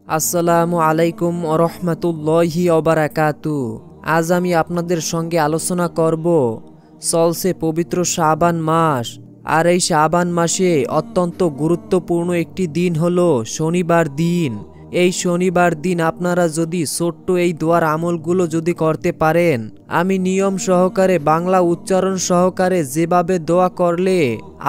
আসসালামু আলাইকুম রহমতুল্লাহি ওবারাকাতু। আজ আমি আপনাদের সঙ্গে আলোচনা করব চলছে পবিত্র শাবান মাস। আর এই শাবান মাসে অত্যন্ত গুরুত্বপূর্ণ একটি দিন হলো শনিবার দিন। এই শনিবার দিন আপনারা যদি ছোট্ট এই দোয়ার আমলগুলো যদি করতে পারেন, আমি নিয়ম সহকারে বাংলা উচ্চারণ সহকারে যেভাবে দোয়া করলে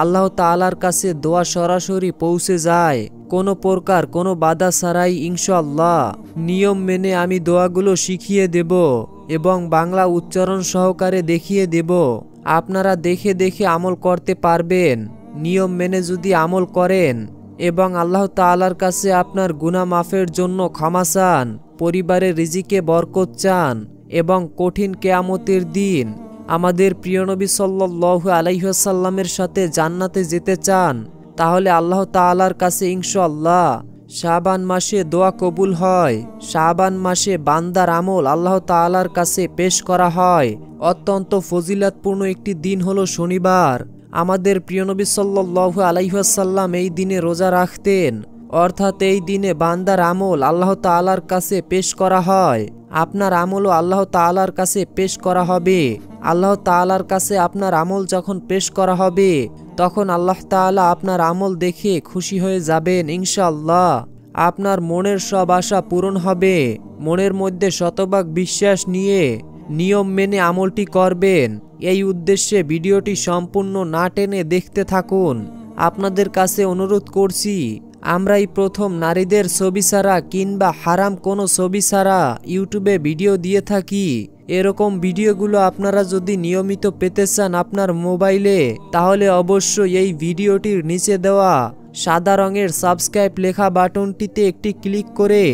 আল্লাহ তাআলার কাছে দোয়া সরাসরি পৌঁছে যায়, কোনো প্রকার কোনো বাধা ছাড়াই ইনশাআল্লাহ নিয়ম মেনে আমি দোয়াগুলো শিখিয়ে দেব এবং বাংলা উচ্চারণ সহকারে দেখিয়ে দেব। আপনারা দেখে দেখে আমল করতে পারবেন। নিয়ম মেনে যদি আমল করেন এবং আল্লাহ তাআলার কাছে আপনার গুনাহ মাফের জন্য ক্ষমা চান, পরিবারের রিজিকে বরকত চান এবং কঠিন কিয়ামতের দিন আমাদের প্রিয় নবী সাল্লাল্লাহু আলাইহি ওয়াসাল্লামের সাথে জান্নাতে যেতে চান, তাহলে আল্লাহ তাআলার কাছে ইনশাআল্লাহ শাবান মাসে দোয়া কবুল হয়। শাবান মাসে বান্দার আমল আল্লাহ তাআলার কাছে পেশ করা হয়। অত্যন্ত ফজিলতপূর্ণ একটি দিন হলো শনিবার। আমাদের প্রিয় নবী সাল্লাল্লাহু আলাইহি ওয়াসাল্লাম এই দিনে রোজা রাখতেন, অর্থাৎ এই দিনে বান্দার আমল আল্লাহ তাআলার কাছে পেশ করা হয়। আপনার আমলও আল্লাহ তাআলার কাছে পেশ করা হবে। আল্লাহ তাআলার কাছে আপনার আমল যখন পেশ করা হবে, তখন আল্লাহ তাআলা আপনার আমল দেখে খুশি হয়ে যাবেন ইনশাআল্লাহ। আপনার মনের সব আশা পূরণ হবে। মনের মধ্যে শতভাগ বিশ্বাস নিয়ে নিয়ম মেনে আমলটি করবেন। এই উদ্দেশ্যে ভিডিওটি সম্পূর্ণ না টেনে দেখতে থাকুন। আপনাদের কাছে অনুরোধ করছি, আমরাই প্রথম নারীদের ছবি ছাড়া কিংবা হারাম কোনো ছবি ছাড়া ইউটিউবে ভিডিও দিয়ে থাকি। এরকম ভিডিওগুলো আপনারা যদি নিয়মিত পেতে চান আপনার মোবাইলে, তাহলে অবশ্যই এই ভিডিওটির নিচে দেওয়া সাদা রঙের সাবস্ক্রাইব লেখা বাটনটিতে একটি ক্লিক করে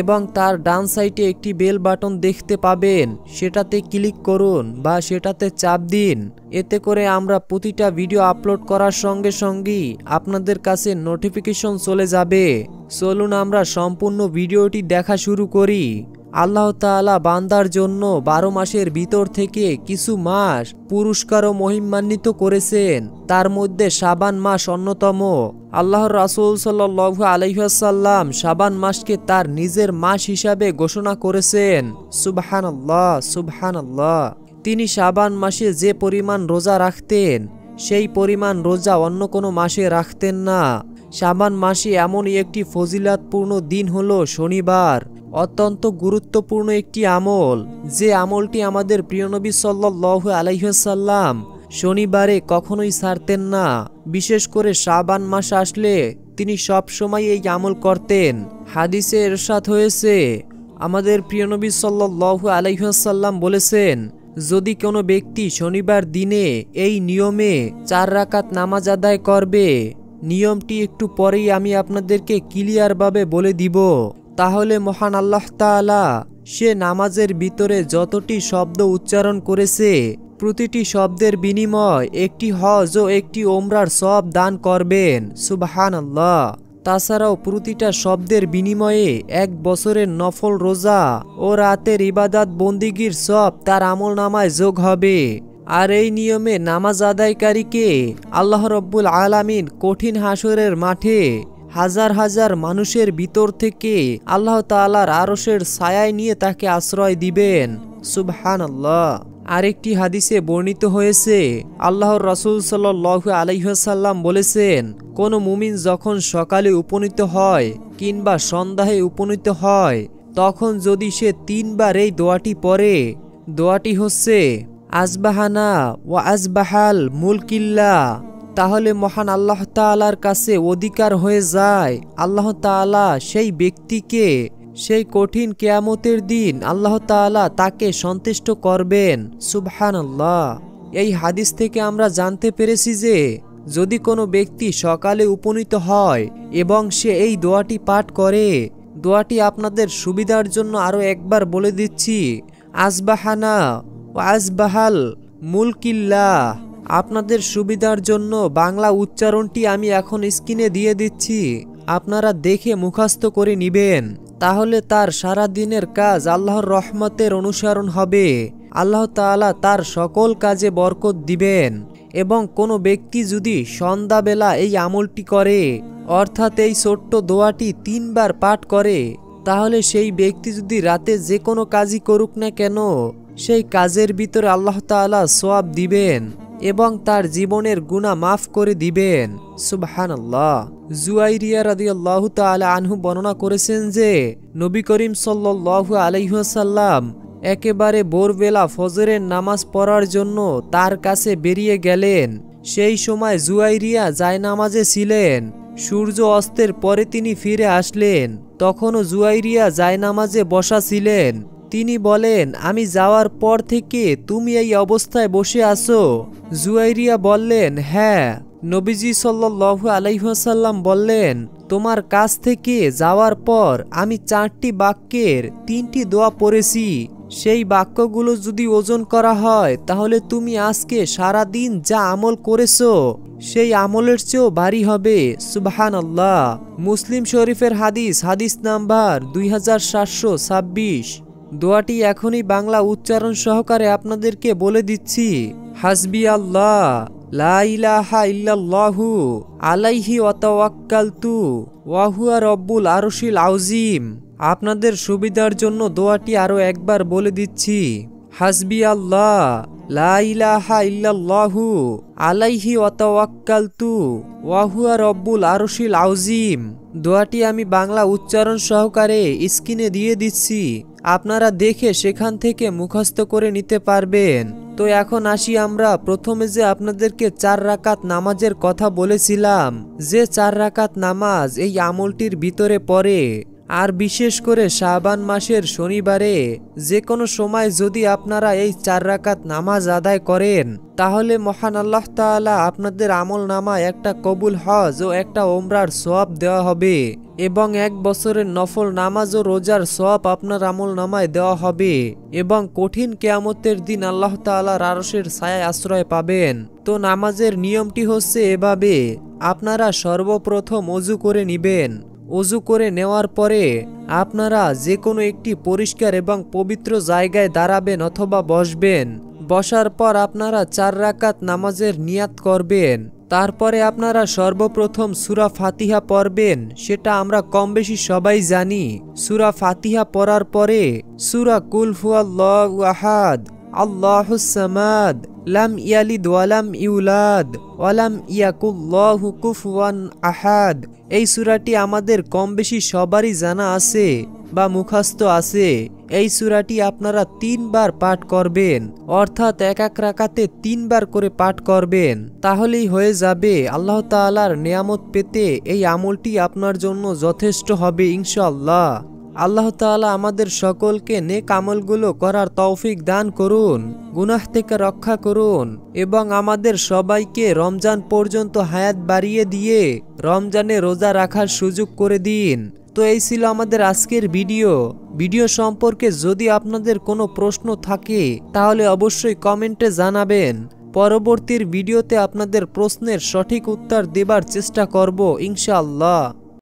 এবং তার ডান সাইডে একটি বেল বাটন দেখতে পাবেন, সেটাতে ক্লিক করুন বা সেটাতে চাপ দিন। এতে করে আমরা প্রতিটা ভিডিও আপলোড করার সঙ্গে সঙ্গেই আপনাদের কাছে নোটিফিকেশন চলে যাবে। চলুন আমরা সম্পূর্ণ ভিডিওটি দেখা শুরু করি। আল্লাহ তাআলা বান্দার জন্য 12 মাসের ভিতর থেকে কিছু মাস পুরস্কার ও মহিমান্বিত করেছেন, তার মধ্যে শাবান মাস অন্যতম। আল্লাহর রাসূল সাল্লাল্লাহু আলাইহি ওয়াসাল্লাম শাবান মাসকে তার নিজের মাস হিসাবে ঘোষণা করেছেন। সুবহানাল্লাহ, সুবহানাল্লাহ। তিনি শাবান মাসে যে পরিমাণ রোজা রাখতেন, সেই পরিমাণ রোজা অন্য কোনো মাসে রাখতেন না। শাবান মাসে এমনই একটি ফজিলতপূর্ণ দিন হলো শনিবার। অত্যন্ত গুরুত্বপূর্ণ একটি আমল, যে আমলটি আমাদের প্রিয় নবী সাল্লাল্লাহু আলাইহি ওয়াসাল্লাম শনিবারে কখনোই ছাড়তেন না। বিশেষ করে শাবান মাস আসলে তিনি সব সময় এই আমল করতেন। হাদিসে ইরশাদ হয়েছে, আমাদের প্রিয় নবী সাল্লাল্লাহু আলাইহি ওয়াসাল্লাম বলেছেন, যদি কোনো ব্যক্তি শনিবার দিনে এই নিয়মে 4 রাকাত নামাজ আদায় করবে, নিয়মটি একটু পরেই আমি আপনাদেরকে ক্লিয়ারভাবে বলে দিব, তাহলে মহান আল্লাহ তাআলা সে নামাজের ভিতরে যতটি শব্দ উচ্চারণ করেছে, প্রতিটি শব্দের বিনিময় একটি হজ ও একটি ওমরার সওয়াব দান করবেন। সুবহানাল্লাহ। তাছাড়াও প্রতিটা শব্দের বিনিময়ে 1 বছরের নফল রোজা ও রাতের ইবাদত বন্দিগির সওয়াব তার আমলনামায় যোগ হবে। আর এই নিয়মে নামাজ আদায়কারীকে আল্লাহ রব্বুল আলামিন কঠিন হাসরের মাঠে হাজার হাজার মানুষের ভিতর থেকে আল্লাহ তাআলার আরশের ছায়ায় নিয়ে তাকে আশ্রয় দিবেন। সুবহানাল্লাহ। আরেকটি হাদিসে বর্ণিত হয়েছে, আল্লাহর রাসূল সাল্লাল্লাহু আলাইহি ওয়াসাল্লাম বলেছেন, কোন মুমিন যখন সকালে উপনীত হয় কিংবা সন্ধ্যায় উপনীত হয়, তখন যদি সে 3 বার এই দোয়াটি পড়ে, দোয়াটি হচ্ছে আসবাহানা ওয়া আসবাহাল মুলকিল্লাহ, তাহলে মহান আল্লাহ তাআলার কাছে অধিকার হয়ে যায় আল্লাহ তাআলা সেই ব্যক্তিকে সেই কঠিন কিয়ামতের দিন আল্লাহ তাআলা তাকে সন্তুষ্ট করবেন। সুবহানাল্লাহ। এই হাদিস থেকে আমরা জানতে পেরেছি যে যদি কোনো ব্যক্তি সকালে উপনীত হয় এবং সে এই দোয়াটি পাঠ করে, দোয়াটি আপনাদের সুবিধার জন্য আরো একবার বলে দিচ্ছি, আসবাহানা ওয়া আসবাহাল মুলকিল্লাহ। আপনাদের সুবিধার জন্য বাংলা উচ্চারণটি আমি এখন স্ক্রিনে দিয়ে দিচ্ছি, আপনারা দেখে মুখস্থ করে নেবেন, তাহলে তার সারা দিনের কাজ আল্লাহর রহমতের অনুসরণ হবে। আল্লাহ তাআলা তার সকল কাজে বরকত দিবেন। এবং কোনো ব্যক্তি যদি সন্ধ্যাবেলা এই আমলটি করে, অর্থাৎ এই ছোট্ট দোয়াটি 3 বার পাঠ করে, তাহলে সেই ব্যক্তি যদি রাতে যে কোনো কাজই করুক না কেন, সেই কাজের ভিতরে আল্লাহ তাআলা সওয়াব দিবেন এবং তার জীবনের গুনাহ মাফ করে দিবেন। সুবহানাল্লাহ। জুয়াইরিয়া রাদিয়াল্লাহু তাআলা আনহু বর্ণনা করেছেন যে নবী করিম সাল্লাল্লাহু আলাইহি ওয়াসাল্লাম একেবারে ভোরবেলা ফজরের নামাজ পড়ার জন্য তার কাছে বেরিয়ে গেলেন। সেই সময় জুয়াইরিয়া জায়নামাজে ছিলেন। সূর্য অস্তের পরে তিনি ফিরে আসলেন। তখনও জুয়াইরিয়া জায়নামাজে বসা ছিলেন। তিনি বলেন, আমি যাওয়ার পর থেকে তুমি এই অবস্থায় বসে আছো? জুয়াইরিয়া বললেন, হ্যাঁ। নবীজি সাল্লাল্লাহু আলাইহি ওয়াসাল্লাম বললেন, তোমার কাছ থেকে যাওয়ার পর আমি 4টি বাক্যের 3টি দোয়া পড়েছি। সেই বাক্যগুলো যদি ওজন করা হয় তাহলে তুমি আজকে সারা দিন যা আমল করেছো সেই আমলের চেয়েও ভারী হবে। সুবহানাল্লাহ। মুসলিম শরীফের হাদিস নাম্বার 2726। দোয়াটি এখনই বাংলা উচ্চারণ সহকারে আপনাদেরকে বলে দিচ্ছি। হাসবি আল্লাহ লা ইলাহা ইল্লাল্লাহু আলাইহি ওয়া তাওয়াক্কালতু ওয়া হুয়া রব্বুল আরশিল আযীম। আপনাদের সুবিধার জন্য দোয়াটি আরো একবার বলে দিচ্ছি। হাসবি আল্লাহ লা ইলাহা ইল্লাল্লাহু আলাইহি ওয়া তাওয়াক্কালতু ওয়া হুয়া রব্বুল আরশিল আযীম। দোয়াটি আমি বাংলা উচ্চারণ সহকারে স্ক্রিনে দিয়ে দিচ্ছি, আপনারা দেখে সেখান থেকে মুখস্থ করে নিতে পারবেন। তো এখন আসি আমরা প্রথমে যে আপনাদেরকে 4 রাকাত নামাজের কথা বলেছিলাম, যে 4 রাকাত নামাজ এই আমলটির ভিতরে পড়ে। আর বিশেষ করে শাবান মাসের শনিবারে যে কোনো সময় যদি আপনারা এই 4 রাকাত নামাজ আদায় করেন তাহলে মহান আল্লাহ তাআলা আপনাদের আমল নামায় একটা কবুল হজ ও একটা ওমরার সওয়াব দেওয়া হবে এবং 1 বছরের নফল নামাজ ও রোজার সওয়াব আপনার আমল নামায় দেওয়া হবে এবং কঠিন কিয়ামতের দিন আল্লাহ তাআলার আরশের ছায়ায় আশ্রয় পাবেন। তো নামাজের নিয়মটি হচ্ছে এভাবে, আপনারা সর্বপ্রথম ওযু করে নেবেন। ওযু করে নেওয়ার পরে আপনারা যে কোনো একটি পরিষ্কার এবং পবিত্র জায়গায় দাঁড়াবেন অথবা বসবেন। বসার পর আপনারা 4 রাকাত নামাজের নিয়াত করবেন। তারপরে আপনারা সর্বপ্রথম সূরা ফাতিহা পড়বেন, সেটা আমরা কম বেশি সবাই জানি। সূরা ফাতিহা পড়ার পরে সূরা কুল হুয়াল্লাহু আহাদ আল্লাহুস সামাদ লাম ইয়ালিদ ওয়ালাম ইউলাদ ওয়ালাম ইয়াকুল্লাহু কুফুয়ান আহাদ, এই সূরাটি আমাদের কম বেশি সবারই জানা আছে বা মুখস্থ আছে। এই সূরাটি আপনারা 3 বার পাঠ করবেন, অর্থাৎ এক রাকাতে 3 বার করে পাঠ করবেন। তাহলেই হয়ে যাবে। আল্লাহ তাআলার নিয়ামত পেতে এই আমলটি আপনার জন্য যথেষ্ট হবে ইনশাআল্লাহ। আল্লাহ তাআলা আমাদের সকলকে নেক আমলগুলো করার তৌফিক দান করুন, গুনাহ থেকে রক্ষা করুন এবং আমাদের সবাইকে রমজান পর্যন্ত হায়াত বাড়িয়ে দিয়ে রমজানে রোজা রাখার সুযোগ করে দিন। তো এই ছিল আমাদের আজকের ভিডিও সম্পর্কে যদি আপনাদের কোনো প্রশ্ন থাকে তাহলে অবশ্যই কমেন্টে জানাবেন। পরবর্তী ভিডিওতে আপনাদের প্রশ্নের সঠিক উত্তর দেবার চেষ্টা করব ইনশাআল্লাহ।